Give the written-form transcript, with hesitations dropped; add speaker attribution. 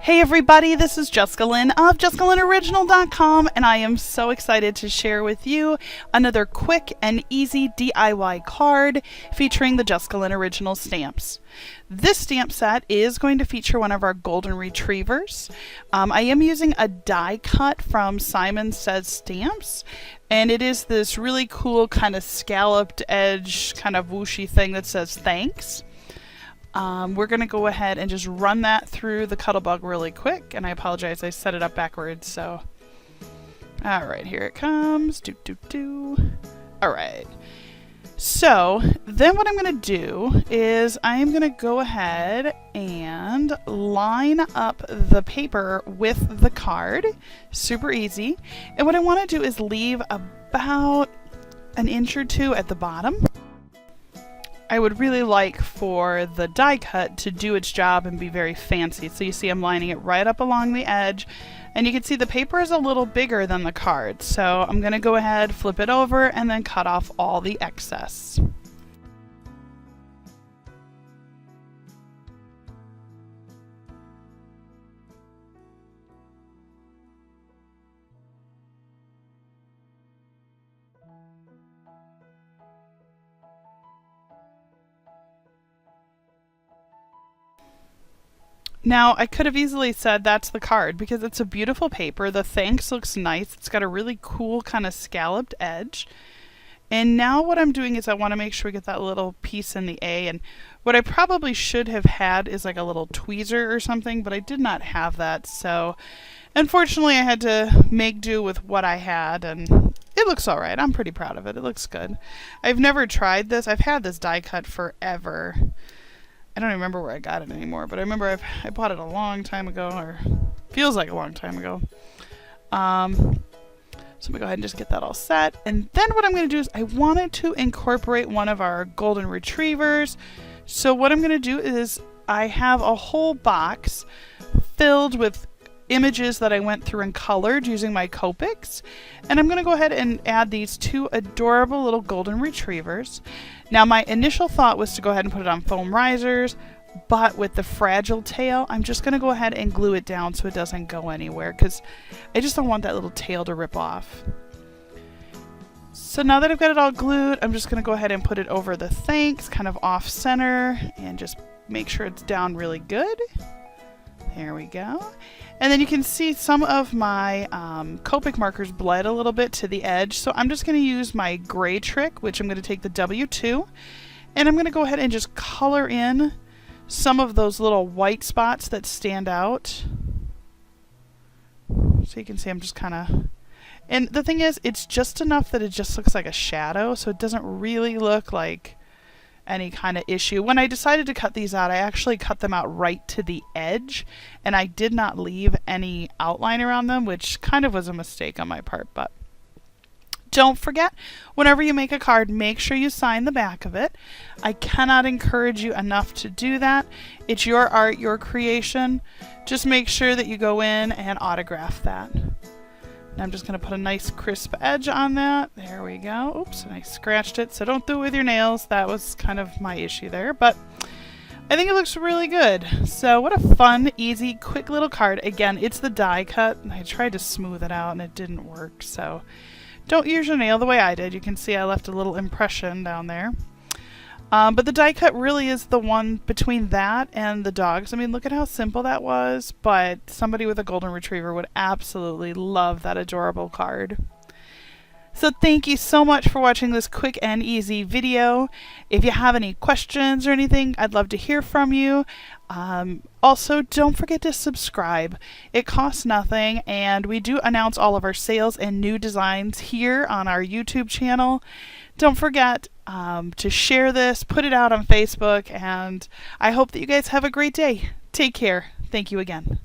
Speaker 1: Hey everybody, this is Jessica Lynn of JessicaLynnOriginal.com, and I am so excited to share with you another quick and easy DIY card featuring the Jessica Lynn Original stamps. This stamp set is going to feature one of our golden retrievers. I am using a die cut from SimonSaysStamp, and it is this really cool kind of scalloped edge kind of whooshy thing that says thanks. We're going to go ahead and just run that through the Cuttlebug really quick, and I apologize, I set it up backwards, so alright, here it comes. Alright, so then what I'm going to do is I am going to go ahead and line up the paper with the card. Super easy. And what I want to do is leave about an inch or two at the bottom. I would really like for the die cut to do its job and be very fancy. So you see I'm lining it right up along the edge, and you can see the paper is a little bigger than the card. So I'm going to go ahead, flip it over, and then cut off all the excess. Now, I could have easily said that's the card because it's a beautiful paper. The thanks looks nice. It's got a really cool kind of scalloped edge. And now what I'm doing is I want to make sure we get that little piece in the A. And what I probably should have had is like a little tweezer or something, but I did not have that. So unfortunately, I had to make do with what I had, and it looks all right. I'm pretty proud of it. It looks good. I've never tried this. I've had this die cut forever. I don't remember where I got it anymore, but I remember I bought it a long time ago, or feels like a long time ago. So I'm going to go ahead and just get that all set. And then what I'm going to do is I wanted to incorporate one of our golden retrievers. So what I'm going to do is I have a whole box filled with images that I went through and colored using my Copics, and I'm going to go ahead and add these two adorable little golden retrievers. Now my initial thought was to go ahead and put it on foam risers, but with the fragile tail I'm just going to go ahead and glue it down so it doesn't go anywhere, because I just don't want that little tail to rip off. So now that I've got it all glued, I'm just going to go ahead and put it over the thanks, kind of off center, and just make sure it's down really good. There we go. And then you can see some of my Copic markers bled a little bit to the edge. So I'm just going to use my gray trick, which I'm going to take the W2, and I'm going to go ahead and just color in some of those little white spots that stand out. So you can see I'm just kind of... And the thing is, it's just enough that it just looks like a shadow, so it doesn't really look like any kind of issue. When I decided to cut these out, I actually cut them out right to the edge, and I did not leave any outline around them, which kind of was a mistake on my part. But don't forget, whenever you make a card, make sure you sign the back of it. I cannot encourage you enough to do that. It's your art, your creation. Just make sure that you go in and autograph that. I'm just going to put a nice crisp edge on that. There we go. Oops, and I scratched it, so don't do it with your nails. That was kind of my issue there, but I think it looks really good. So what a fun, easy, quick little card. Again, it's the die cut, and I tried to smooth it out and it didn't work, so don't use your nail the way I did. You can see I left a little impression down there. But the die cut really is the one between that and the dogs. I mean, look at how simple that was, but somebody with a golden retriever would absolutely love that adorable card. So thank you so much for watching this quick and easy video. If you have any questions or anything, I'd love to hear from you. Also, don't forget to subscribe. It costs nothing, and we do announce all of our sales and new designs here on our YouTube channel. Don't forget to share this, put it out on Facebook, and I hope that you guys have a great day. Take care. Thank you again.